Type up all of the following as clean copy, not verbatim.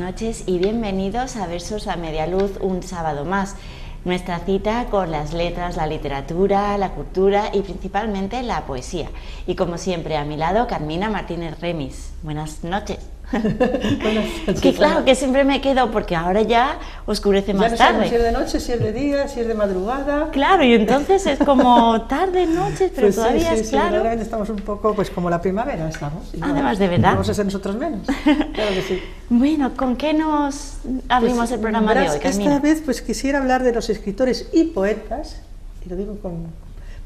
noches y bienvenidos a Versos a Media Luz un sábado más. Nuestra cita con las letras, la literatura, la cultura y principalmente la poesía. Y como siempre a mi lado Carmina Martínez Remis. Buenas noches. Buenas noches. Que claro que siempre me quedo porque ahora ya oscurece más tarde. Ya no sabemos si es de noche, si es de día, si es de madrugada. Claro, y entonces es como tarde, noche, pero pues todavía es claro. Realmente estamos un poco pues como la primavera estamos. Además de verdad. Vamos a ser nosotros menos. Claro que sí. Bueno, ¿con qué nos abrimos el programa de hoy, Carmina? Esta vez pues quisiera hablar de los escritores y poetas, y lo digo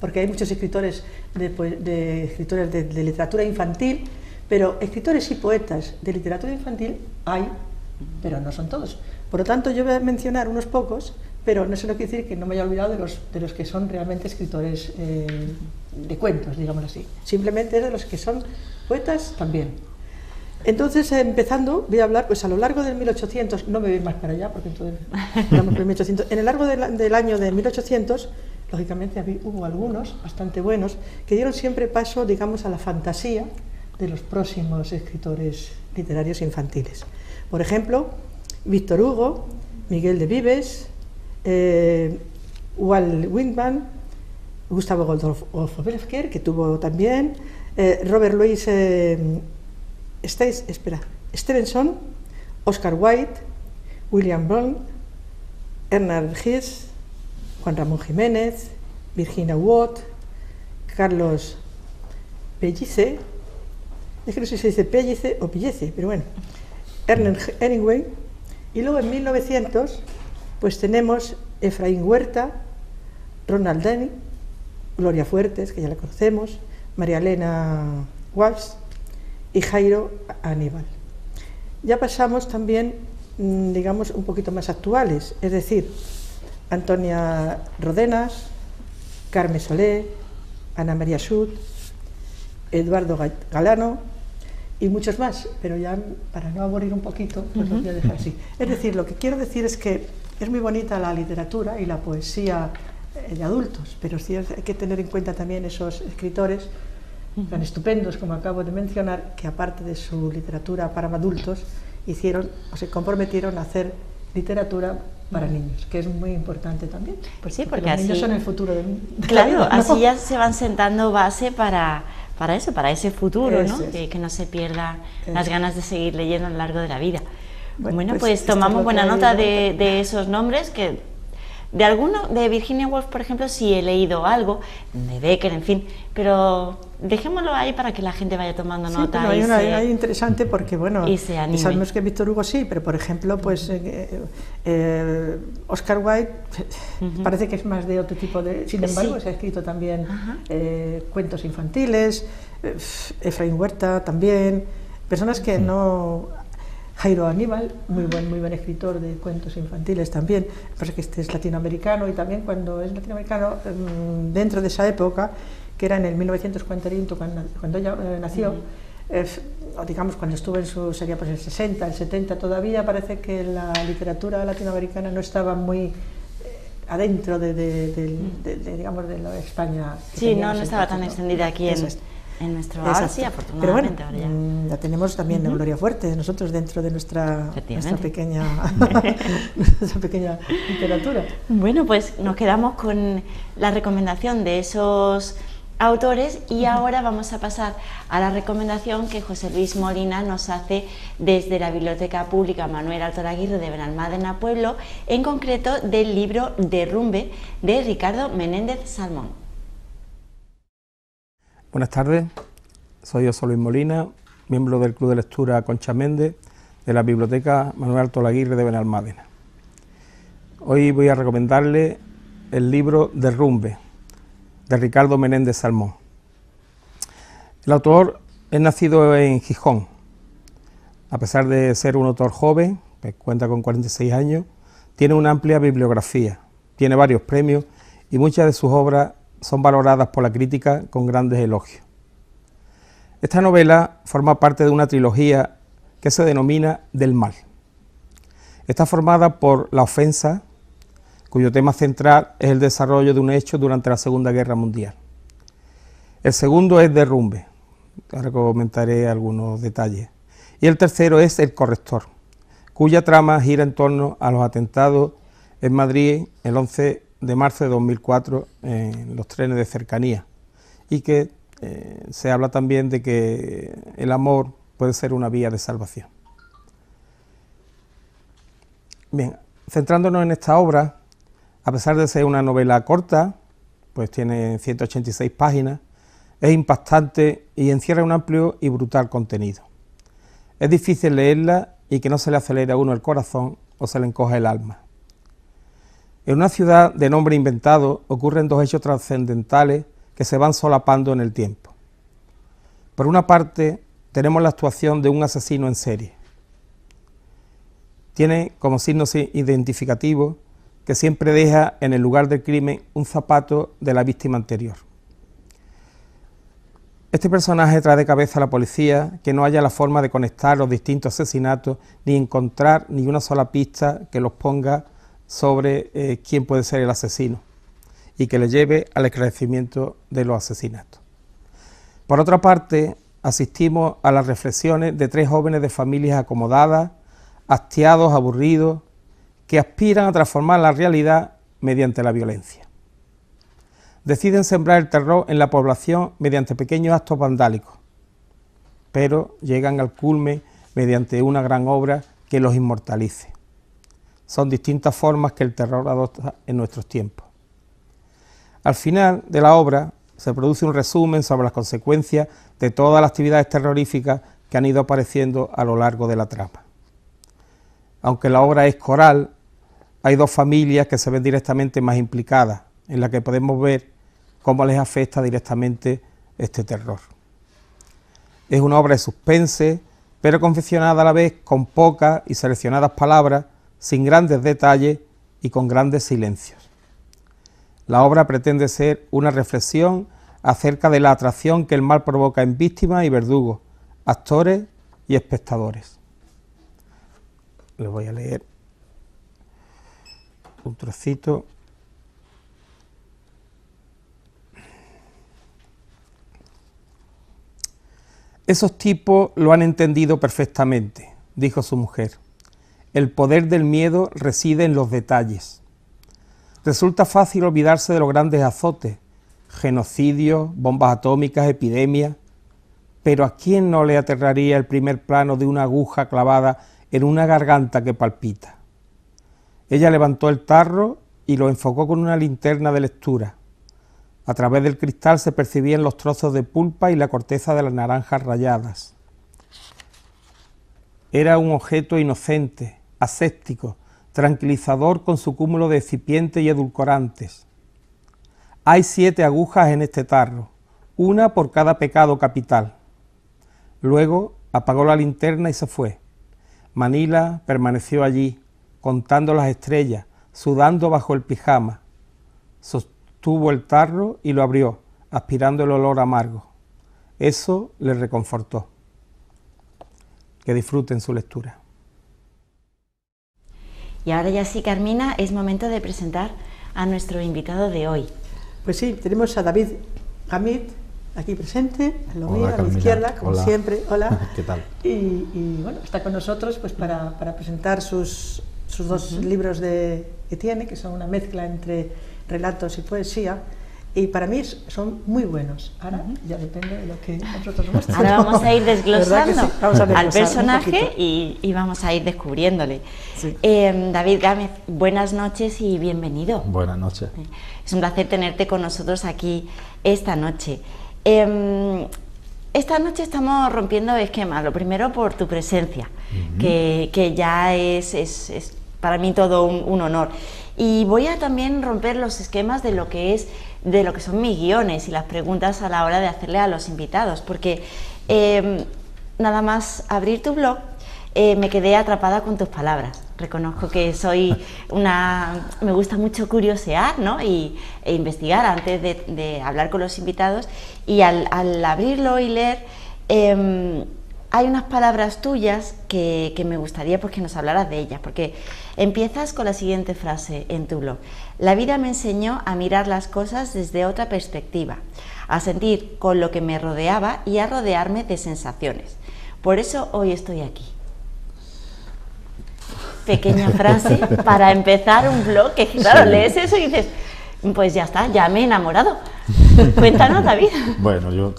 porque hay muchos escritores de literatura infantil, pero escritores y poetas de literatura infantil hay, pero no son todos. Por lo tanto, yo voy a mencionar unos pocos, pero no se lo quiere decir que no me haya olvidado de los que son realmente escritores de cuentos, digámoslo así. Simplemente de los que son poetas también. Entonces, empezando, voy a hablar, pues a lo largo del 1800, no me voy más para allá, porque entonces hablamos del 1800, en el largo del año de 1800, lógicamente hubo algunos bastante buenos, que dieron siempre paso, digamos, a la fantasía de los próximos escritores literarios infantiles. Por ejemplo, Víctor Hugo, Miguel de Vives, Walt Whitman, Gustavo Adolfo Bécquer, que tuvo también, Robert Louis Stevenson, Oscar Wilde, William Burns, Ernest Hess, Juan Ramón Jiménez, Virginia Woolf, Carlos Pellicer, es que no sé si se dice Pellice o Pillece, pero bueno, Ernest Hemingway, y luego en 1900 pues tenemos Efraín Huerta, Ronald Denny, Gloria Fuertes, que ya la conocemos, María Elena Walsh y Jairo Aníbal. Ya pasamos también, digamos, un poquito más actuales, es decir, Antonia Rodenas, Carmen Solé, Ana María Sud, Eduardo Galano y muchos más, pero ya para no aburrir un poquito, pues lo voy a dejar así. Es decir, lo que quiero decir es que es muy bonita la literatura y la poesía de adultos, pero sí hay que tener en cuenta también esos escritores tan estupendos como acabo de mencionar, que aparte de su literatura para adultos, hicieron o se comprometieron a hacer literatura para niños, que es muy importante también. Pues sí, porque los así, niños son el futuro de claro, la vida, ¿no? Así ya se van sentando base para eso, para ese futuro, ¿no? Es. Que no se pierdan las ganas de seguir leyendo a lo largo de la vida. Bueno, pues esto tomamos buena nota ¿no? de esos nombres, que de alguno, de Virginia Woolf, por ejemplo, sí he leído algo, de Becker, en fin, pero dejémoslo ahí para que la gente vaya tomando nota. Sí, hay interesante porque, bueno, y se anime. Sabemos que Víctor Hugo sí, pero por ejemplo, pues Oscar Wilde parece que es más de otro tipo de... Sin embargo, se ha escrito también cuentos infantiles, Efraín Huerta también, personas que no... Jairo Aníbal, muy buen escritor de cuentos infantiles también, pasa que este es latinoamericano, y también cuando es latinoamericano, dentro de esa época, que era en el 1940, cuando ella nació, digamos cuando estuvo sería pues el 60, el 70 todavía, parece que la literatura latinoamericana no estaba muy adentro digamos, de la España. Sí, no estaba tan extendida aquí en nuestro país, afortunadamente. Pero bueno, ya tenemos también Gloria Fuertes, nosotros dentro de nuestra pequeña literatura. Bueno, pues nos quedamos con la recomendación de esos autores y ahora vamos a pasar a la recomendación que José Luis Molina nos hace desde la Biblioteca Pública Manuel Altolaguirre de Benalmádena Pueblo, en concreto del libro Derrumbe de Ricardo Menéndez Salmón. Buenas tardes, soy José Luis Molina, miembro del Club de Lectura Concha Méndez de la Biblioteca Manuel Altolaguirre de Benalmádena. Hoy voy a recomendarle el libro Derrumbe, de Ricardo Menéndez Salmón. El autor es nacido en Gijón. A pesar de ser un autor joven, que cuenta con 46 años, tiene una amplia bibliografía, tiene varios premios y muchas de sus obras son valoradas por la crítica con grandes elogios. Esta novela forma parte de una trilogía que se denomina Del mal. Está formada por La ofensa, cuyo tema central es el desarrollo de un hecho durante la Segunda Guerra Mundial. El segundo es Derrumbe, ahora comentaré algunos detalles. Y el tercero es El corrector, cuya trama gira en torno a los atentados en Madrid el 11 de marzo de 2004 en los trenes de cercanía, y que se habla también de que el amor puede ser una vía de salvación. Bien, centrándonos en esta obra, a pesar de ser una novela corta, pues tiene 186 páginas, es impactante y encierra un amplio y brutal contenido. Es difícil leerla y que no se le acelere a uno el corazón o se le encoja el alma. En una ciudad de nombre inventado ocurren dos hechos trascendentales que se van solapando en el tiempo. Por una parte, tenemos la actuación de un asesino en serie. Tiene como signo identificativo que siempre deja en el lugar del crimen un zapato de la víctima anterior. Este personaje trae de cabeza a la policía que no haya la forma de conectar los distintos asesinatos ni encontrar ni una sola pista que los ponga sobre quién puede ser el asesino y que le lleve al esclarecimiento de los asesinatos. Por otra parte, asistimos a las reflexiones de tres jóvenes de familias acomodadas, hastiados, aburridos, que aspiran a transformar la realidad mediante la violencia. Deciden sembrar el terror en la población mediante pequeños actos vandálicos, pero llegan al culmen mediante una gran obra que los inmortalice. Son distintas formas que el terror adopta en nuestros tiempos. Al final de la obra se produce un resumen sobre las consecuencias de todas las actividades terroríficas que han ido apareciendo a lo largo de la trama. Aunque la obra es coral, hay dos familias que se ven directamente más implicadas, en las que podemos ver cómo les afecta directamente este terror. Es una obra de suspense, pero confeccionada a la vez con pocas y seleccionadas palabras, sin grandes detalles y con grandes silencios. La obra pretende ser una reflexión acerca de la atracción que el mal provoca en víctimas y verdugos, actores y espectadores. Les voy a leer un trocito. Esos tipos lo han entendido perfectamente, dijo su mujer. El poder del miedo reside en los detalles. Resulta fácil olvidarse de los grandes azotes, genocidios, bombas atómicas, epidemias, pero ¿a quién no le aterraría el primer plano de una aguja clavada en una garganta que palpita? Ella levantó el tarro y lo enfocó con una linterna de lectura. A través del cristal se percibían los trozos de pulpa y la corteza de las naranjas rayadas. Era un objeto inocente, aséptico, tranquilizador con su cúmulo de excipientes y edulcorantes. Hay 7 agujas en este tarro, una por cada pecado capital. Luego apagó la linterna y se fue. Manila permaneció allí, contando las estrellas, sudando bajo el pijama. Sostuvo el tarro y lo abrió, aspirando el olor amargo. Eso le reconfortó. Que disfruten su lectura. Y ahora ya sí, Carmina, es momento de presentar a nuestro invitado de hoy. Pues sí, tenemos a David Hamid aquí presente, a lo mío, a mi izquierda, como Hola. siempre. Hola. ¿Qué tal? Y bueno, está con nosotros pues para presentar sus dos libros que tiene, que son una mezcla entre relatos y poesía. Y para mí son muy buenos. Ahora ya depende de lo que nosotros muestren. Ahora vamos a ir desglosando Sí, vamos a al desglosar personaje y vamos a ir descubriéndole. Sí. David Gámez, buenas noches y bienvenido. Buenas noches. Es un placer tenerte con nosotros aquí esta noche. Esta noche estamos rompiendo esquemas, lo primero por tu presencia, que ya es para mí todo un honor. Y voy a también romper los esquemas de lo que son mis guiones y las preguntas a la hora de hacerle a los invitados, porque nada más abrir tu blog me quedé atrapada con tus palabras. Reconozco que me gusta mucho curiosear, ¿no? e investigar antes de hablar con los invitados, y al abrirlo y leer hay unas palabras tuyas que me gustaría pues que nos hablaras de ellas, porque empiezas con la siguiente frase en tu blog: la vida me enseñó a mirar las cosas desde otra perspectiva, a sentir con lo que me rodeaba y a rodearme de sensaciones. Por eso hoy estoy aquí. pequeña frase para empezar un blog, que claro, sí, lees eso y dices, pues ya está, ya me he enamorado. Cuéntanos, David. Bueno, yo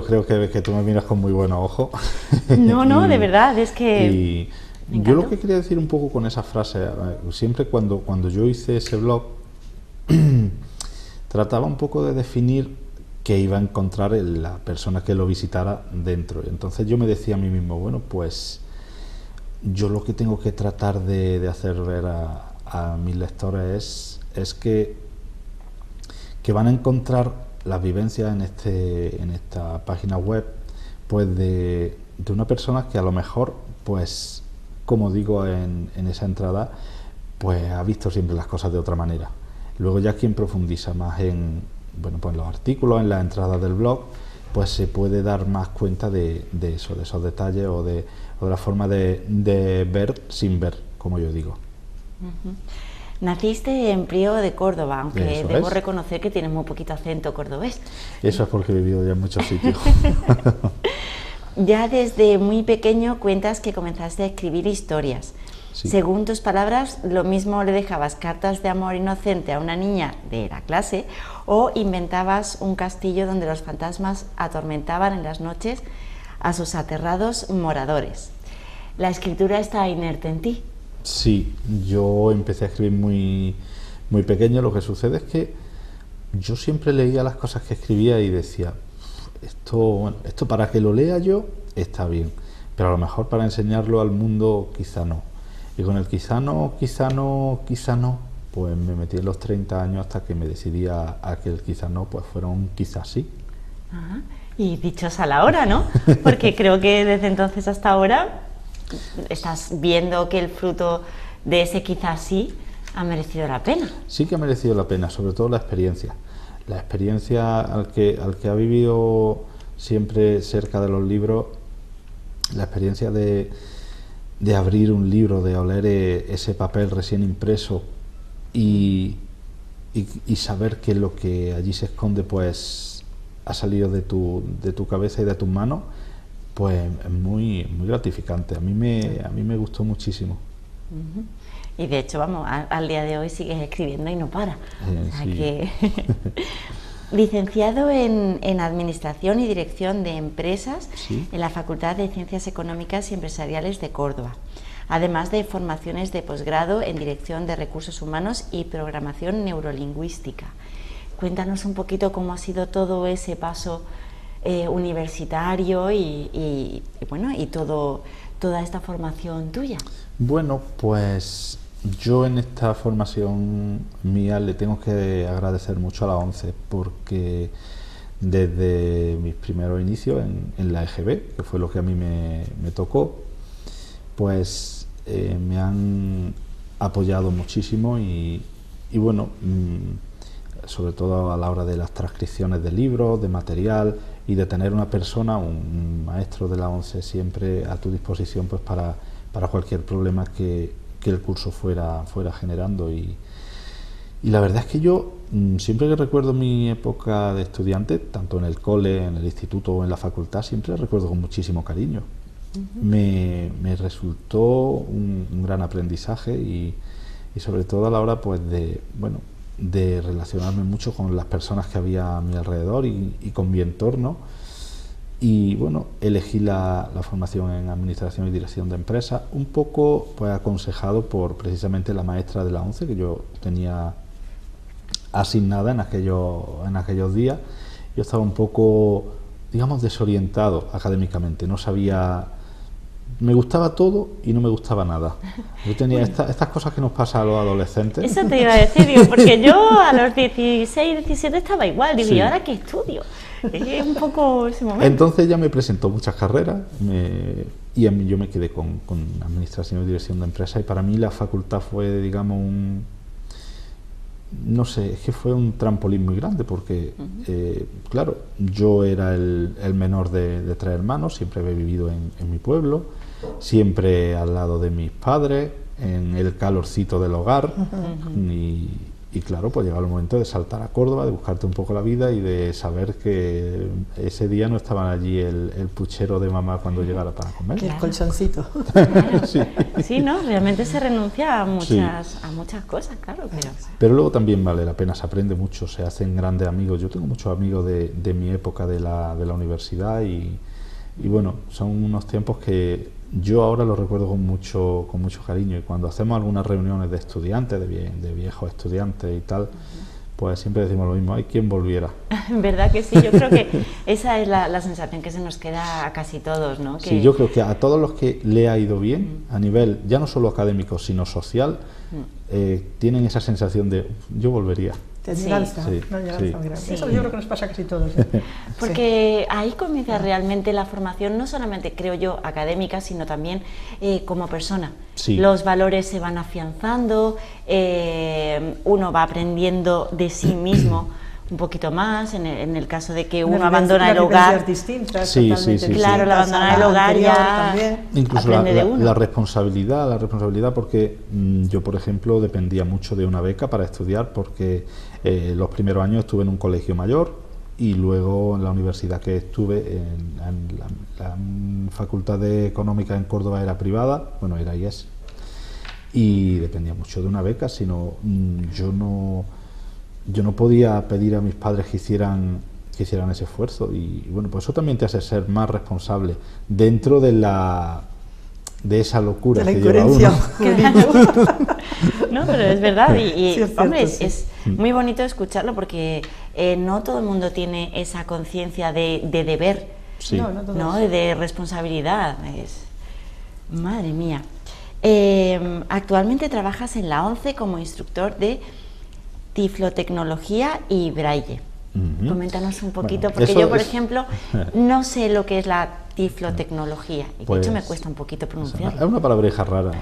creo que tú me miras con muy buenos ojos. No, de verdad, es que... Y yo lo que quería decir un poco con esa frase, siempre cuando yo hice ese blog, trataba un poco de definir qué iba a encontrar la persona que lo visitara dentro. Entonces yo me decía a mí mismo, bueno, pues yo lo que tengo que tratar de hacer ver a mis lectores es que van a encontrar las vivencias en esta página web, pues de una persona que a lo mejor, pues como digo en esa entrada, pues ha visto siempre las cosas de otra manera. Luego ya quien profundiza más en los artículos, en las entradas del blog, pues se puede dar más cuenta de esos detalles o de la forma de ver sin ver, como yo digo. Uh-huh. Naciste en Priego de Córdoba, aunque debo reconocer que tienes muy poquito acento cordobés. Eso es porque he vivido ya en muchos sitios. Ya desde muy pequeño cuentas que comenzaste a escribir historias. Sí. Según tus palabras, lo mismo le dejabas cartas de amor inocente a una niña de la clase o inventabas un castillo donde los fantasmas atormentaban en las noches a sus aterrados moradores. ¿La escritura está inerte en ti? Sí, yo empecé a escribir muy, muy pequeño. Lo que sucede es que yo siempre leía las cosas que escribía y decía, esto para que lo lea yo está bien, pero a lo mejor para enseñarlo al mundo quizá no. Y con el quizá no, pues me metí en los 30 años hasta que me decidí a que el quizá no pues fuera un quizá sí. Ajá. Y dichosa la hora, ¿no? Porque creo que desde entonces hasta ahora estás viendo que el fruto de ese quizás sí ha merecido la pena. Sí que ha merecido la pena, sobre todo la experiencia. La experiencia al que ha vivido siempre cerca de los libros, la experiencia de abrir un libro, de oler ese papel recién impreso y saber que lo que allí se esconde pues ha salido de tu cabeza y de tus manos, pues es muy, muy gratificante. A mí me gustó muchísimo. Uh-huh. Y de hecho, vamos, al día de hoy sigues escribiendo y no para. O sea sí. que... Licenciado en Administración y Dirección de Empresas, ¿sí?, en la Facultad de Ciencias Económicas y Empresariales de Córdoba, además de formaciones de posgrado en Dirección de Recursos Humanos y Programación Neurolingüística. Cuéntanos un poquito cómo ha sido todo ese paso universitario y toda esta formación tuya. Bueno, pues yo en esta formación mía le tengo que agradecer mucho a la ONCE, porque desde mis primeros inicios en la EGB, que fue lo que a mí me tocó, pues me han apoyado muchísimo y bueno, sobre todo a la hora de las transcripciones de libros, de material y de tener una persona, un maestro de la ONCE siempre a tu disposición pues para cualquier problema que el curso fuera generando y la verdad es que yo siempre que recuerdo mi época de estudiante, tanto en el cole, en el instituto o en la facultad, siempre la recuerdo con muchísimo cariño. Uh-huh. Me resultó un gran aprendizaje y sobre todo a la hora pues de relacionarme mucho con las personas que había a mi alrededor y con mi entorno. Y bueno, elegí la formación en Administración y Dirección de Empresas, un poco pues aconsejado por precisamente la maestra de la ONCE que yo tenía asignada en aquellos días. Yo estaba un poco, digamos, desorientado académicamente, no sabía, me gustaba todo y no me gustaba nada. Yo tenía estas cosas que nos pasa a los adolescentes. Eso te iba a decir, digo, porque yo a los 16, 17 estaba igual, digo, sí. ¿Y ahora qué estudio? Es un poco ese momento. Entonces ya me presentó muchas carreras y a mí yo me quedé con Administración y Dirección de Empresas y para mí la facultad fue, digamos, no sé, es que fue un trampolín muy grande porque, claro, yo era el menor de 3 hermanos, siempre había vivido en mi pueblo, siempre al lado de mis padres, en el calorcito del hogar Y claro, pues llegaba el momento de saltar a Córdoba, de buscarte un poco la vida y de saber que ese día no estaban allí el puchero de mamá cuando llegara para comer. Que el colchoncito. Claro. Sí. Sí, ¿no? Realmente se renuncia a Sí. muchas cosas, claro, pero... Pero luego también vale la pena, se aprende mucho, se hacen grandes amigos. Yo tengo muchos amigos de mi época de la universidad y bueno, son unos tiempos que yo ahora los recuerdo con mucho cariño, y cuando hacemos algunas reuniones de estudiantes, de viejos estudiantes y tal, pues siempre decimos lo mismo, hay quien volviera. ¿Verdad que sí? Yo creo que esa es la sensación que se nos queda a casi todos, ¿no? Que... Sí, yo creo que a todos los que le ha ido bien, a nivel ya no solo académico, sino social, tienen esa sensación de yo volvería. Te añoranza, Sí, una añoranza sí. muy grande. Sí. Eso yo creo que nos pasa a casi todos. Porque ahí comienza realmente la formación, no solamente, creo yo, académica, sino también como persona. Sí. Los valores se van afianzando, uno va aprendiendo de sí mismo un poquito más, en el caso de que uno abandona el hogar. Distintas, Sí, totalmente sí, sí, claro, el distintas abandonar a el la hogar anterior ya también. Incluso aprende de uno. la responsabilidad, porque yo, por ejemplo, dependía mucho de una beca para estudiar, porque los primeros años estuve en un colegio mayor y luego en la universidad que estuve, en la Facultad de Económica en Córdoba era privada, bueno, era IES, y dependía mucho de una beca, sino yo no podía pedir a mis padres que hicieran ese esfuerzo, y bueno, pues eso también te hace ser más responsable dentro de esa locura De la que lleva uno. incoherencia. No, pero es verdad, y Sí, es hombre, cierto, es muy bonito escucharlo, porque no todo el mundo tiene esa conciencia de deber, Sí. No, no todos. ¿no? De responsabilidad. Madre mía. Actualmente trabajas en la ONCE como instructor de tiflotecnología y braille. Ujú. Coméntanos un poquito, Bueno, porque eso yo, por es- ejemplo, no sé lo que es la tiflotecnología, y de Pues, hecho me cuesta un poquito Es pronunciarlo. una palabreja rara.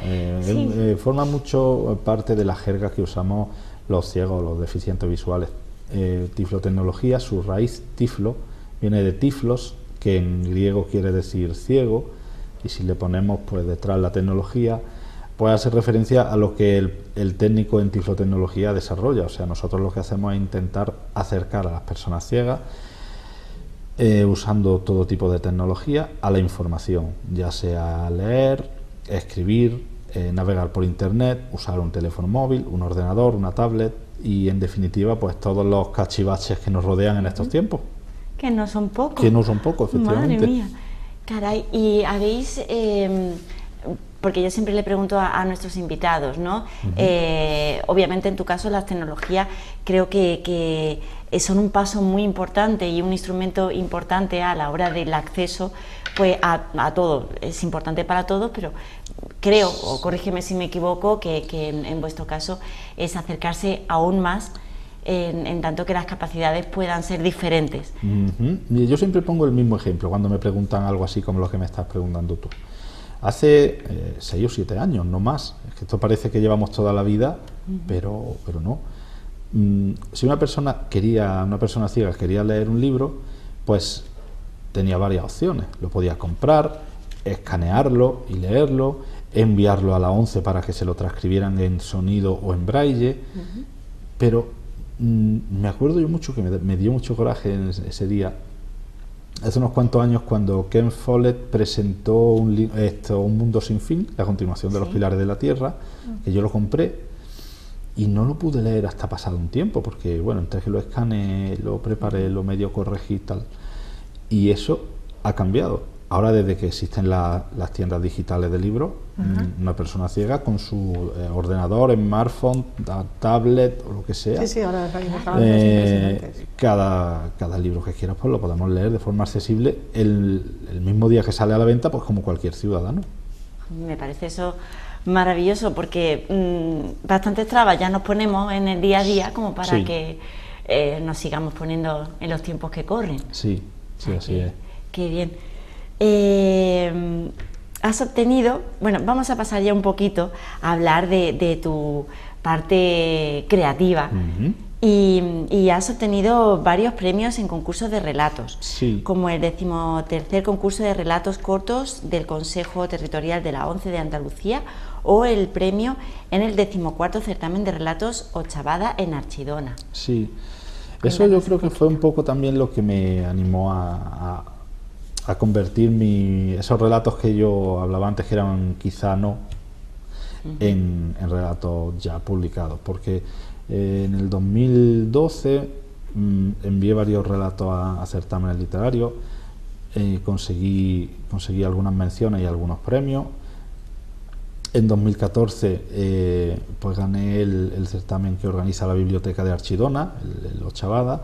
Sí. Forma mucho parte de la jerga que usamos los ciegos, los deficientes visuales. Tiflotecnología, su raíz tiflo, viene de tiflos, que en griego quiere decir ciego, y si le ponemos pues detrás la tecnología, puede hacer referencia a lo que el técnico en tiflotecnología desarrolla. O sea, nosotros lo que hacemos es intentar acercar a las personas ciegas, usando todo tipo de tecnología, a la información, ya sea leer, escribir, navegar por internet, usar un teléfono móvil, un ordenador, una tablet y, en definitiva, pues todos los cachivaches que nos rodean en estos tiempos, Que no son pocos. que no son pocos, efectivamente. Madre mía. Caray, y habéis, porque yo siempre le pregunto a nuestros invitados, ¿no? Obviamente en tu caso las tecnologías creo que son un paso muy importante y un instrumento importante a la hora del acceso pues a todo. Es importante para todos, pero creo, o corrígeme si me equivoco, que en vuestro caso es acercarse aún más, en tanto que las capacidades puedan ser diferentes. Ujú. Y yo siempre pongo el mismo ejemplo cuando me preguntan algo así como lo que me estás preguntando tú. Hace 6 o 7 años, no más. Es que esto parece que llevamos toda la vida, pero no. Si una persona ciega quería leer un libro, pues tenía varias opciones. Lo podía comprar, escanearlo y leerlo, enviarlo a la ONCE para que se lo transcribieran en sonido o en braille, pero me acuerdo yo mucho que me dio mucho coraje en ese día, hace unos cuantos años, cuando Ken Follett presentó Un mundo sin fin, la continuación de Los pilares de la Tierra, que yo lo compré y no lo pude leer hasta pasado un tiempo, porque bueno, entre que lo escaneé, lo preparé, lo medio corregí y tal, y eso ha cambiado. Ahora, desde que existen las tiendas digitales de libros, una persona ciega con su ordenador, smartphone, tablet o lo que sea, Sí, sí, ahora hay unos avances impresionantes. cada libro que quieras pues lo podemos leer de forma accesible el mismo día que sale a la venta, pues como cualquier ciudadano. Me parece eso maravilloso, porque bastantes trabas ya nos ponemos en el día a día como para Sí. que nos sigamos poniendo en los tiempos que corren. Sí, sí, así es. Qué bien. Has obtenido, bueno, vamos a pasar ya un poquito a hablar de tu parte creativa. Ujú. Y has obtenido varios premios en concursos de relatos, Sí. como el 13º concurso de relatos cortos del Consejo Territorial de la ONCE de Andalucía o el premio en el 14º certamen de relatos Ochavada en Archidona. Sí, eso yo creo que fue un poco también lo que me animó a convertir esos relatos que yo hablaba antes, que eran quizá no, en relatos ya publicados, porque en el 2012 envié varios relatos a certámenes literarios, conseguí algunas menciones y algunos premios. En 2014 pues gané el certamen que organiza la Biblioteca de Archidona, el Ochavada,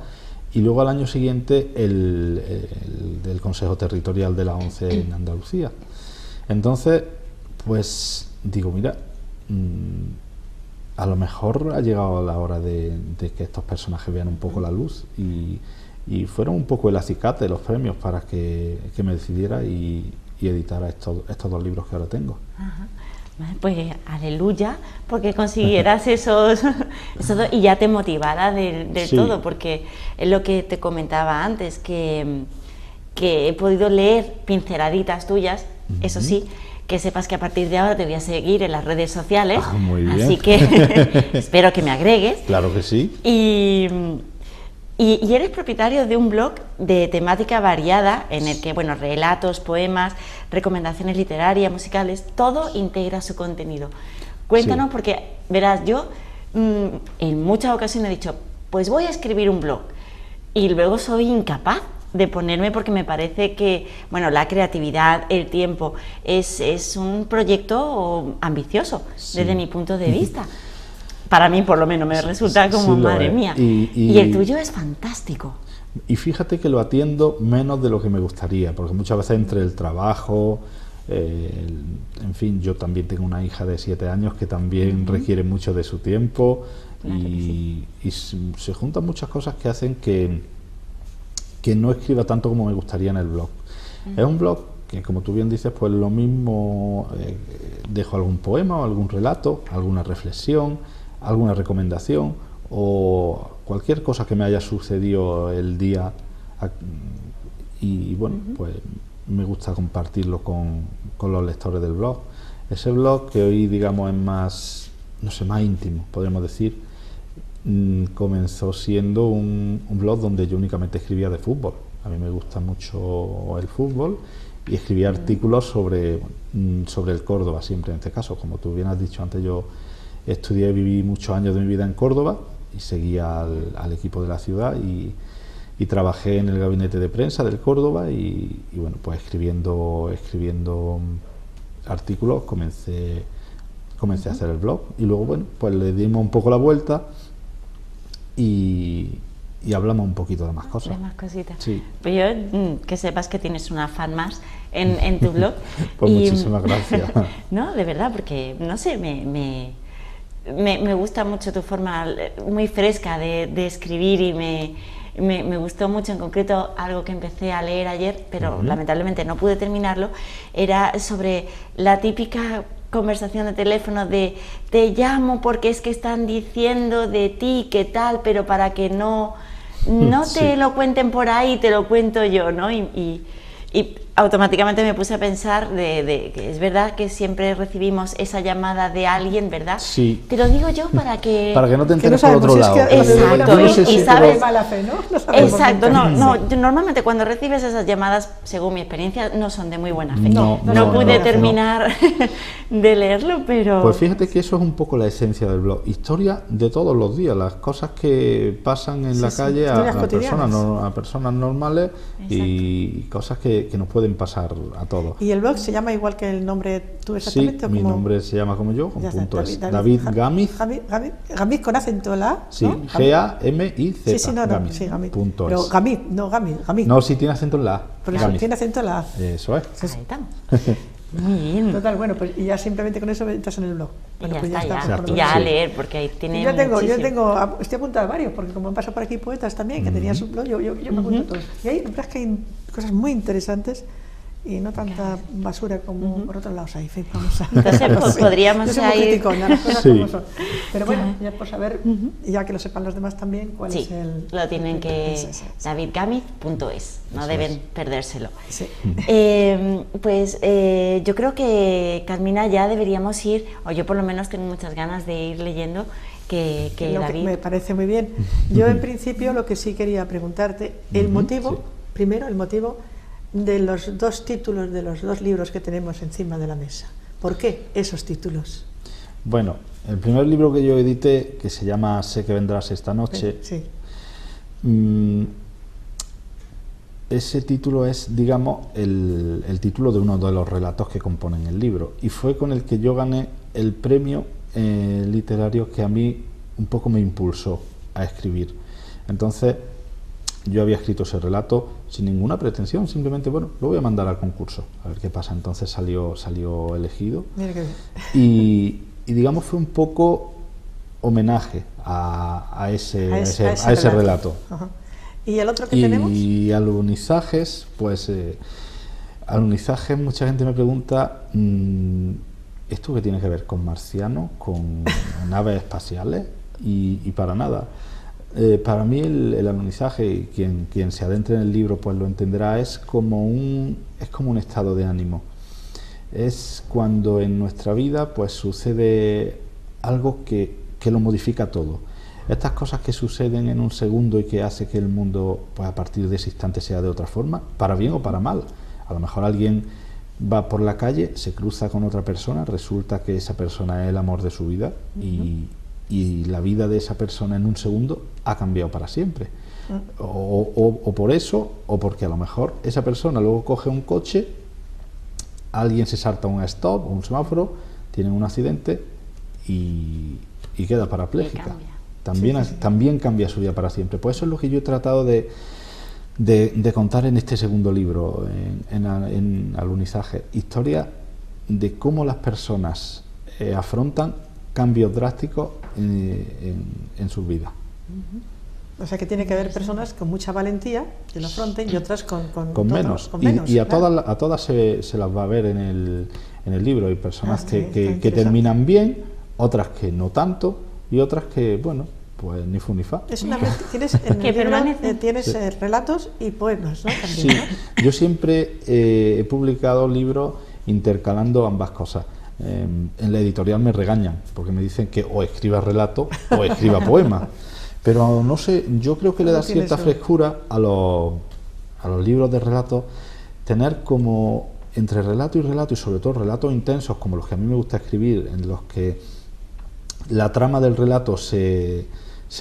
y luego al año siguiente el del Consejo Territorial de la ONCE en Andalucía. Entonces, pues digo, mira, a lo mejor ha llegado la hora de que estos personajes vean un poco la luz, y fueron un poco el acicate de los premios para que me decidiera y editara estos 2 libros que ahora tengo. Ajá. Pues aleluya, porque consiguieras esos dos y ya te motivara del Sí. todo, porque es lo que te comentaba antes, que he podido leer pinceladitas tuyas, eso sí, que sepas que a partir de ahora te voy a seguir en las redes sociales, Muy bien. así que espero que me agregues. Claro que sí. Y eres propietario de un blog de temática variada en el que, bueno, relatos, poemas, recomendaciones literarias, musicales, todo integra su contenido. Cuéntanos, Sí. porque verás, yo en muchas ocasiones he dicho, pues voy a escribir un blog, y luego soy incapaz de ponerme, porque me parece que, bueno, la creatividad, el tiempo, es un proyecto ambicioso, Sí. desde mi punto de vista. Para mí, por lo menos, me resulta como, sí lo madre es. mía. Y el tuyo es fantástico. Y fíjate que lo atiendo menos de lo que me gustaría, porque muchas veces entre el trabajo, en fin, yo también tengo una hija de 7 años que también requiere mucho de su tiempo, Claro que y se juntan muchas cosas que hacen que no escriba tanto como me gustaría en el blog. Es un blog que, como tú bien dices, pues lo mismo, dejo algún poema o algún relato, alguna reflexión, alguna recomendación o cualquier cosa que me haya sucedido el día, y bueno, pues me gusta compartirlo con los lectores del blog. Ese blog, que hoy digamos es más, no sé, más íntimo, podríamos decir, comenzó siendo un blog donde yo únicamente escribía de fútbol. A mí me gusta mucho el fútbol, y escribía artículos sobre el Córdoba, siempre en este caso. Como tú bien has dicho antes, yo estudié y viví muchos años de mi vida en Córdoba, y seguía al equipo de la ciudad, y trabajé en el gabinete de prensa del Córdoba, y bueno, pues escribiendo artículos comencé a hacer el blog, y luego, bueno, pues le dimos un poco la vuelta y hablamos un poquito de más cosas. De más cositas. Sí. Pues yo, que sepas que tienes una fan más en tu blog. Pues muchísimas gracias. No, de verdad, porque, no sé, me gusta mucho tu forma muy fresca de escribir, y me gustó mucho. En concreto, algo que empecé a leer ayer, pero lamentablemente no pude terminarlo, era sobre la típica conversación de teléfono de te llamo porque es que están diciendo de ti qué tal, pero para que no Sí. te lo cuenten por ahí, te lo cuento yo, ¿no? Y automáticamente me puse a pensar de que es verdad que siempre recibimos esa llamada de alguien, ¿verdad? Sí. Te lo digo yo para que Para que no te Que no enteres por sabemos otro si lado. es que Exacto, yo no y sé si sabes- de mala fe, ¿no? No sabemos Exacto, nunca. no, yo normalmente cuando recibes esas llamadas, según mi experiencia, no son de muy buena fe. No, No pude no. terminar de leerlo, pero... Pues fíjate que eso es un poco la esencia del blog. Historia de todos los días, las cosas que pasan en la calle historias a cotidianas. a personas normales, y cosas que nos pueden pasar a todos. ¿Y el blog se llama igual que el nombre tú Sí, exactamente? ¿o mi cómo? nombre se llama como yo, con Ya está, punto es David Gamiz. Gamiz con acento en la A, Sí, ¿no? G-A-M-I-Z. Sí, sí, no, Gamiz. sí, Gamiz. Punto Pero es. Gamiz, no Gamiz. No, sí tiene acento en la A. Por eso Gamiz. tiene acento en la A. Eso es. Ahí estamos. Muy bien. Total, bueno, pues y ya simplemente con eso entras en el blog. Y Bueno, ya pues está, pues ya, por lo ya menos. a Sí. leer, porque ahí tiene Yo muchísimo. estoy apuntado a varios, porque como han pasado por aquí poetas también, que tenían su blog, yo me apunto a todos. Y hay, la verdad es que hay cosas muy interesantes, y no tanta basura como por otros lados hay. Vamos a Entonces, podríamos Yo soy muy ir... criticona, las cosas Sí. como son. Pero bueno, ya por saber, ya que lo sepan los demás también, cuál Sí, es el... lo tienen que... Ese, sí. davidgamiz.es, no Eso deben es. perdérselo. Sí. Yo creo que, Carmina, ya deberíamos ir, o yo por lo menos tengo muchas ganas de ir leyendo que Lo que David... me parece muy bien. Yo en principio lo que sí quería preguntarte, el motivo, sí. primero el motivo de los dos títulos de los dos libros que tenemos encima de la mesa. ¿Por qué esos títulos? Bueno, el primer libro que yo edité, que se llama Sé que vendrás esta noche, Sí. Ese título es, digamos, el título de uno de los relatos que componen el libro, y fue con el que yo gané el premio literario que a mí un poco me impulsó a escribir. Entonces, yo había escrito ese relato sin ninguna pretensión, simplemente, bueno, lo voy a mandar al concurso, a ver qué pasa. Entonces salió elegido, Mira qué bien. y digamos fue un poco homenaje a ese relato. Ajá. ¿Y el otro que tenemos? Y alunizajes, pues alunizajes, mucha gente me pregunta, ¿esto qué tiene que ver con marcianos, con naves espaciales? Y para nada. Para mí el alunizaje, y quien se adentre en el libro pues lo entenderá, es como un estado de ánimo. Es cuando en nuestra vida pues sucede algo que lo modifica todo. Estas cosas que suceden en un segundo y que hace que el mundo pues a partir de ese instante sea de otra forma, para bien o para mal. A lo mejor alguien va por la calle, se cruza con otra persona, resulta que esa persona es el amor de su vida, y la vida de esa persona en un segundo ha cambiado para siempre. O por eso, o porque a lo mejor esa persona luego coge un coche, alguien se salta un stop o un semáforo, tiene un accidente y queda parapléjica. También cambia su vida para siempre. Pues eso es lo que yo he tratado de contar en este segundo libro, en Alunizaje. Historia de cómo las personas afrontan cambios drásticos en sus vidas. O sea que tiene que haber personas con mucha valentía que lo afronten y otras con menos. menos, Y a claro. todas se las va a ver en el libro. Hay personas qué que interesante. terminan bien, otras que no tanto, y otras que, bueno, pues ni fu ni fa. Es una tienes en Que el libro, permanecen. tienes Sí. relatos y poemas, ¿no? También, Sí, ¿no? yo siempre he publicado libros intercalando ambas cosas. En la editorial me regañan porque me dicen que o escriba relato o escriba poema, pero no sé, yo creo que le da No tiene cierta eso. frescura a los libros de relatos tener como entre relato, y sobre todo relatos intensos como los que a mí me gusta escribir, en los que la trama del relato se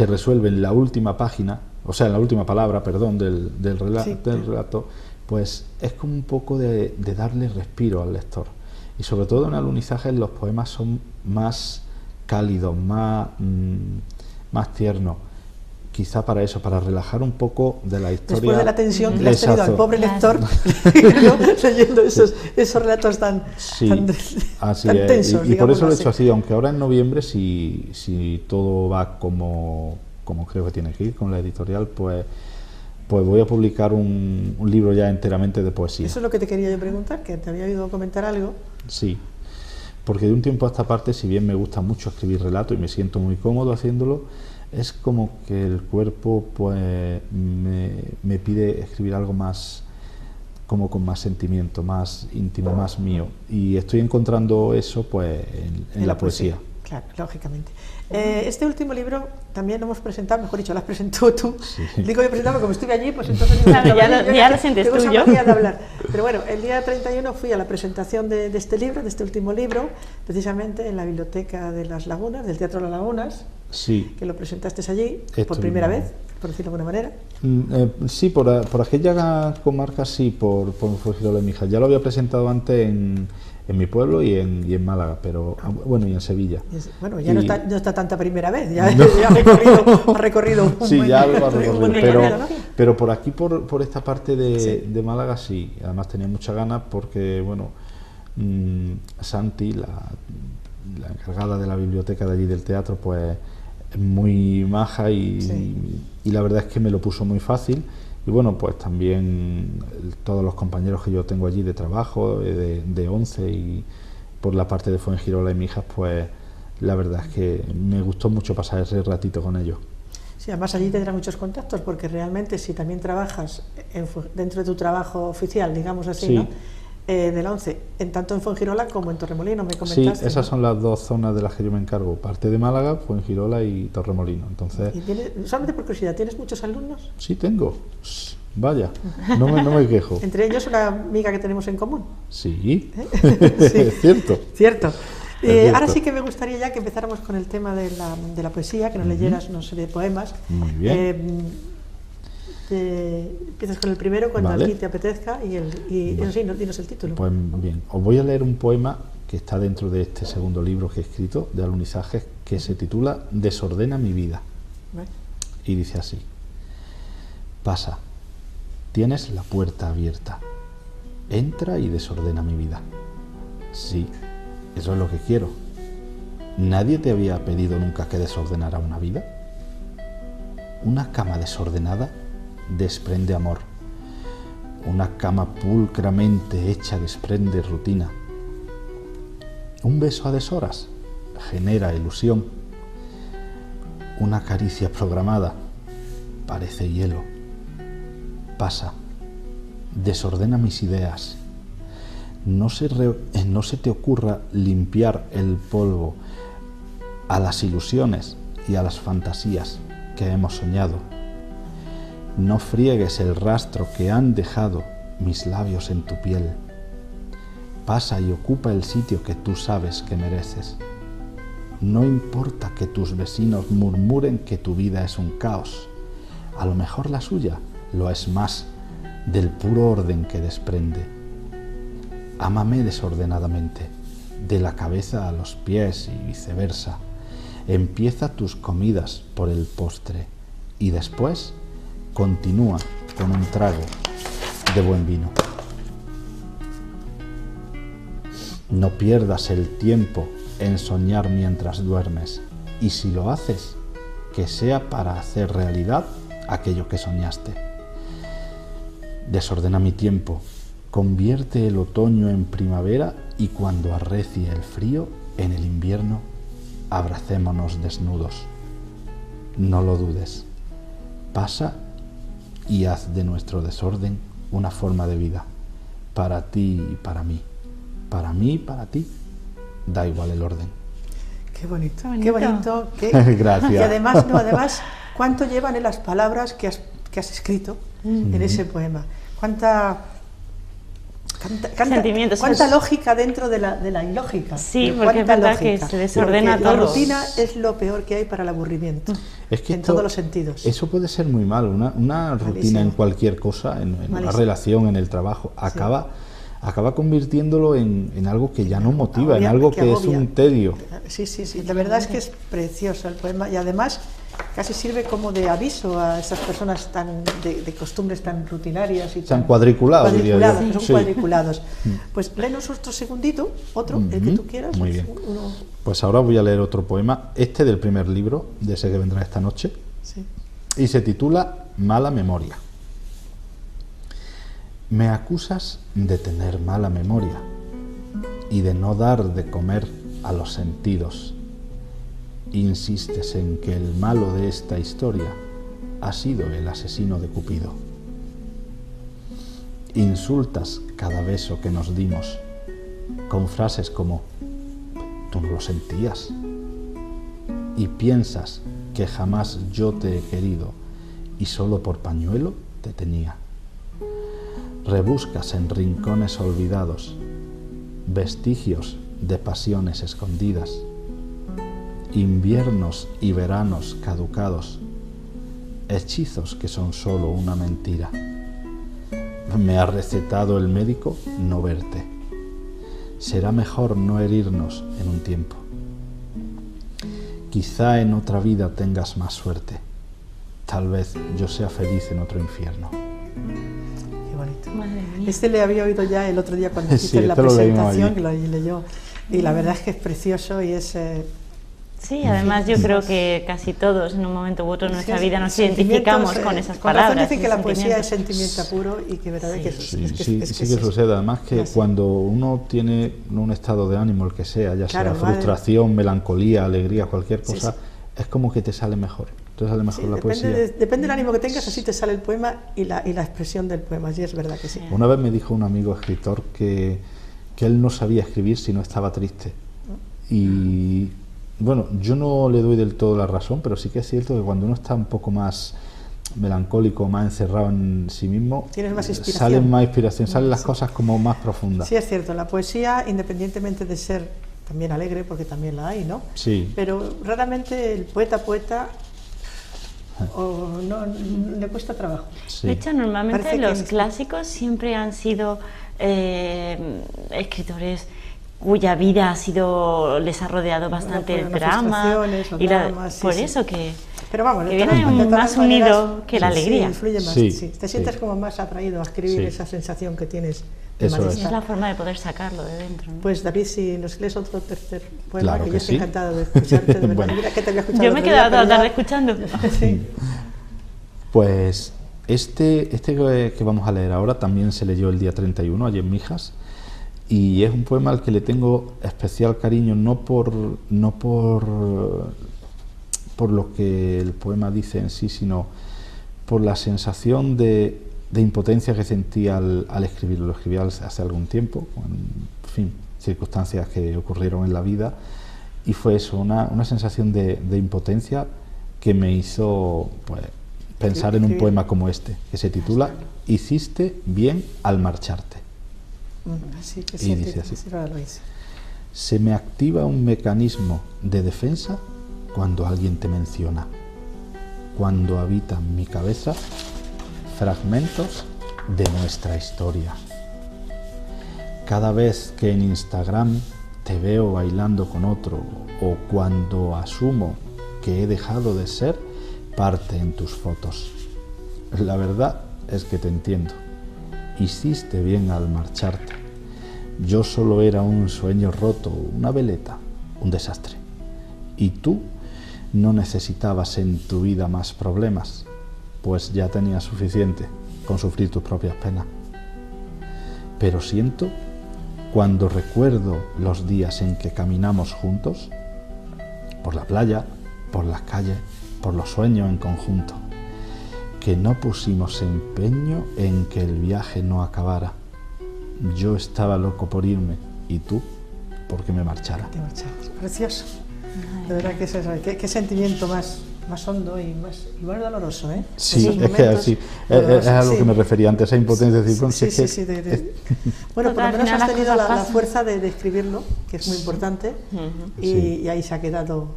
resuelve en la última página, o sea, en la última palabra, perdón, del relato, pues es como un poco de darle respiro al lector. Y sobre todo en Alunizaje los poemas son más cálidos, más tiernos. Quizá para eso, para relajar un poco de la historia. Después de la tensión que le has tenido al Exacto. pobre Claro. lector leyendo esos relatos tan, Sí, tan, así tan es. tensos. Y por eso lo he digámoslo hecho así, aunque ahora en noviembre, si todo va como creo que tiene que ir con la editorial, pues voy a publicar un libro ya enteramente de poesía. Eso es lo que te quería yo preguntar, que te había oído comentar algo. Sí, porque de un tiempo a esta parte, si bien me gusta mucho escribir relatos y me siento muy cómodo haciéndolo, es como que el cuerpo pues me pide escribir algo más, como con más sentimiento, más íntimo, más mío, y estoy encontrando eso pues en la poesía. Claro, lógicamente. Este último libro también lo hemos presentado, mejor dicho, lo has presentado tú. Sí. Digo yo presentado, como estuve allí, pues entonces... Claro, estaba ya allí, lo- yo ya lo sientes tengo esa tuyo. manía de hablar. Pero bueno, el día 31 fui a la presentación de este libro, de este último libro, precisamente en la Biblioteca de las Lagunas, del Teatro de las Lagunas, Sí. que lo presentaste allí por Estuvimos- primera vez, por decirlo de alguna manera. Sí, por aquella comarca sí, por Girola-Mijas. Ya lo había presentado antes en mi pueblo y en Málaga, pero bueno, y en Sevilla. Bueno, ya Y- no está tanta primera vez, ya, No. ya ha recorrido un Sí, buen- ya lo ha un recorrido, buen recorrido, ¿no? pero por aquí, por esta parte Sí. de Málaga, sí. Además tenía muchas ganas porque, bueno, Santi, la encargada de la biblioteca de allí del teatro, pues es muy maja y la verdad es que me lo puso muy fácil, Y bueno, pues también todos los compañeros que yo tengo allí de trabajo, de 11 y por la parte de Fuengirola y Mijas, pues la verdad es que me gustó mucho pasar ese ratito con ellos. Sí, además allí tendrás muchos contactos, porque realmente si también trabajas dentro de tu trabajo oficial, digamos así, Sí. ¿no? De la 11, tanto en Fuengirola como en Torremolinos, me Sí, comentaste. esas ¿no? son las dos zonas de las que yo me encargo, parte de Málaga, Fuengirola y Torremolinos. Entonces, ¿Y solamente por curiosidad, tienes muchos alumnos? sí tengo. Vaya, no me quejo. Entre ellos una amiga que tenemos en común. Sí, Sí. es cierto. Cierto. cierto. Ahora sí que me gustaría ya que empezáramos con el tema de la poesía, que nos leyeras una serie de poemas. Muy bien. Empiezas con el primero cuando Vale. a ti te apetezca y Vale. sí, dinos el título. Pues bien, os voy a leer un poema que está dentro de este segundo libro que he escrito de alunizajes, que se titula Desordena mi vida. ¿Vale? Y dice así: pasa, tienes la puerta abierta, entra y desordena mi vida. Sí, eso es lo que quiero. ¿Nadie te había pedido nunca que desordenara una vida? Una cama desordenada desprende amor. Una cama pulcramente hecha desprende rutina. Un beso a deshoras genera ilusión. Una caricia programada parece hielo. Pasa, desordena mis ideas. No se te ocurra limpiar el polvo a las ilusiones y a las fantasías que hemos soñado. No friegues el rastro que han dejado mis labios en tu piel. Pasa y ocupa el sitio que tú sabes que mereces. No importa que tus vecinos murmuren que tu vida es un caos. A lo mejor la suya lo es más del puro orden que desprende. Ámame desordenadamente, de la cabeza a los pies y viceversa. Empieza tus comidas por el postre y después continúa con un trago de buen vino. No pierdas el tiempo en soñar mientras duermes, y si lo haces, que sea para hacer realidad aquello que soñaste. Desordena mi tiempo, convierte el otoño en primavera y cuando arrecie el frío en el invierno, abracémonos desnudos. No lo dudes, pasa y haz de nuestro desorden una forma de vida, para ti y para mí y para ti, da igual el orden. Qué bonito, Qué bonito. qué bonito. Gracias. Y además, ¿cuánto llevan en las palabras que has escrito en ese poema? ¿Cuánta Sentimientos. cuánta lógica dentro de la ilógica? Sí, Pero porque es cuánta verdad que lógica. se desordena Porque todo. La rutina es lo peor que hay para el aburrimiento, Es que en esto- todos los sentidos. Eso puede ser muy mal, una rutina Malísimo. en cualquier cosa, en una Malísimo. relación, en el trabajo, acaba convirtiéndolo en algo que ya no motiva, en Agobia, algo que es agobia. un tedio. Sí, la verdad es que es precioso el poema y además casi sirve como de aviso a esas personas de costumbres tan rutinarias y Tan cuadriculados, diría yo. que son Sí. cuadriculados. Pues léenos otro segundito, el que tú quieras. Muy bien. Uno- Pues ahora voy a leer otro poema, este del primer libro, de ese que vendrá esta noche, sí. y se titula Mala memoria. Me acusas de tener mala memoria y de no dar de comer a los sentidos. Insistes en que el malo de esta historia ha sido el asesino de Cupido. Insultas cada beso que nos dimos con frases como «tú no lo sentías» y piensas que jamás yo te he querido y solo por pañuelo te tenía. Rebuscas en rincones olvidados vestigios de pasiones escondidas, inviernos y veranos caducados, hechizos que son solo una mentira. Me ha recetado el médico no verte. Será mejor no herirnos en un tiempo. Quizá en otra vida tengas más suerte. Tal vez yo sea feliz en otro infierno. Qué bonito. Madre mía. Este le había oído ya el otro día cuando hiciste Sí, la este lo leímos presentación, allí. que lo leyó. Y la verdad es que es precioso y es Sí, además yo creo que casi todos en un momento u otro de nuestra vida nos Sentimientos, identificamos con esas con razón palabras. dicen que la poesía es sentimientos. sentimiento puro y que verdad que Sí que sucede. Además que Así. cuando uno tiene un estado de ánimo, el que sea, ya Claro, sea vale. frustración, melancolía, alegría, cualquier Sí, cosa, sí. es como que te sale mejor. Te sale mejor Sí, la poesía. depende del ánimo que tengas, así te sale el poema y la expresión del poema, y es verdad que sí. Una vez me dijo un amigo escritor que él no sabía escribir si no estaba triste. Y bueno, yo no le doy del todo la razón, pero sí que es cierto que cuando uno está un poco más melancólico, más encerrado en sí mismo, Tienes más inspiración. salen más inspiración, salen las cosas como más profundas. Sí, es cierto, la poesía, independientemente de ser también alegre, porque también la hay, ¿no? Sí. Pero raramente el poeta no, le cuesta trabajo. Sí. De hecho, normalmente Parece que los es- clásicos siempre han sido escritores cuya vida les ha rodeado bastante Bueno, el las drama. frustraciones, los dramas, sí, por sí. eso que Pero vamos, que de viene todas- de todas más maneras, unido que la sí, alegría. influye más, Sí, sí. Te sientes sí. como más atraído a escribir Sí. esa sensación que tienes de Eso es. malestar. es la forma de poder sacarlo de dentro, ¿no? Pues David, si nos lees otro tercer poema, Claro que yo que estoy sí. encantado de escucharte, de verdad. Bueno. Mira que te había escuchado Yo el me he otro quedado día, toda la pero tarde ya- escuchando. Sí. Pues este que vamos a leer ahora también se leyó el día 31, allí en Mijas, y es un poema al que le tengo especial cariño, no por lo que el poema dice en sí, sino por la sensación de impotencia que sentí al escribirlo. Lo escribí hace algún tiempo, en fin, circunstancias que ocurrieron en la vida, y fue eso, una sensación de impotencia que me hizo pues, pensar en un Escribir. poema como este, que se titula Hiciste bien al marcharte. Así que Y sí, dice así. ahora lo dice. Se me activa un mecanismo de defensa cuando alguien te menciona, cuando habitan mi cabeza fragmentos de nuestra historia. Cada vez que en Instagram te veo bailando con otro o cuando asumo que he dejado de ser parte en tus fotos. La verdad es que te entiendo. Hiciste bien al marcharte. Yo solo era un sueño roto, una veleta, un desastre. Y tú no necesitabas en tu vida más problemas, pues ya tenías suficiente con sufrir tus propias penas. Pero siento, cuando recuerdo los días en que caminamos juntos, por la playa, por las calles, por los sueños en conjunto, que no pusimos empeño en que el viaje no acabara. Yo estaba loco por irme y tú porque me marchara. Te marchamos. Precioso. De verdad que es eso. Qué sentimiento más hondo y más doloroso, ¿eh? Sí, Esos es que momentos sí, dolorosos, es a lo sí. que me refería antes, esa impotencia. Decir, bueno, Sí, si es sí, que- sí. Bueno, por Total, lo al menos final has las tenido cosas la pasan. fuerza de escribirlo, que es muy importante, y ahí se ha quedado.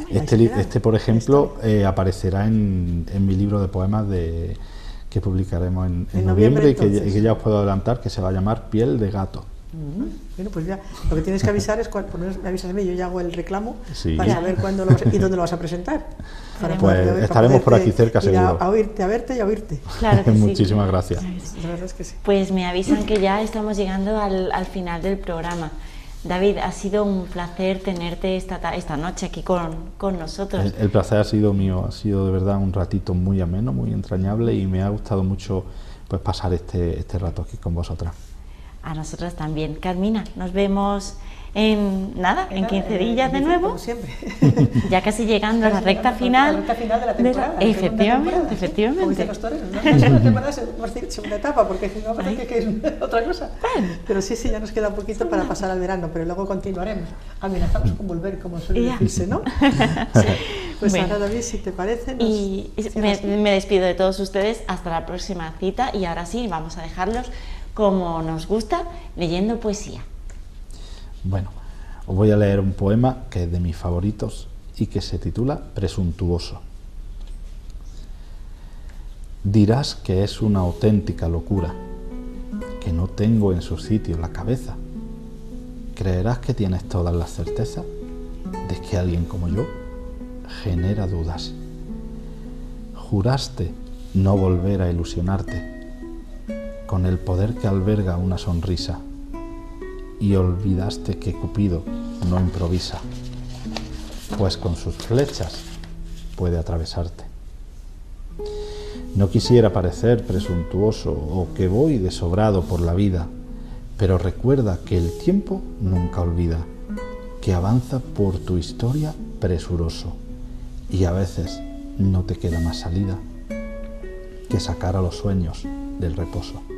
Este, por ejemplo, aparecerá en mi libro de poemas que publicaremos en En noviembre y noviembre, entonces. que ya os puedo adelantar, que se va a llamar Piel de gato. Bueno, pues ya, lo que tienes que avisar es por lo menos me avisas a mí, yo ya hago el reclamo Sí. para saber cuándo lo vas y dónde lo vas a presentar. Pues para estaremos por poderte aquí cerca, ir seguro. a oírte, a verte y a oírte. Claro que sí. Muchísimas gracias. La verdad es que sí. Pues me avisan que ya estamos llegando al final del programa. David, ha sido un placer tenerte esta noche aquí con nosotros. El placer ha sido mío, ha sido de verdad un ratito muy ameno, muy entrañable y me ha gustado mucho pues pasar este rato aquí con vosotras. A nosotras también. Carmina, nos vemos en 15 días de nuevo. Como siempre. Ya casi llegando a la recta final. La recta final de la temporada. la segunda Efectivamente, temporada. Como efectivamente. dicen los toreros, ¿no? La segunda temporada es segunda etapa, porque si no parece que es otra cosa. Pero sí, ya nos queda un poquito para pasar al verano, pero luego continuaremos. Amenazamos con volver, como suele Ya. decirse, ¿no? Sí. Pues Bueno. ahora, David, si te parece, nos Y cierras. me despido de todos ustedes hasta la próxima cita y ahora sí, vamos a dejarlos como nos gusta, leyendo poesía. Bueno, os voy a leer un poema que es de mis favoritos y que se titula Presuntuoso. Dirás que es una auténtica locura, que no tengo en su sitio la cabeza. Creerás que tienes todas las certezas de que alguien como yo genera dudas. Juraste no volver a ilusionarte con el poder que alberga una sonrisa y olvidaste que Cupido no improvisa. pues con sus flechas puede atravesarte. No quisiera parecer presuntuoso o que voy de sobrado por la vida, pero recuerda que el tiempo nunca olvida, que avanza por tu historia presuroso y a veces no te queda más salida que sacar a los sueños del reposo.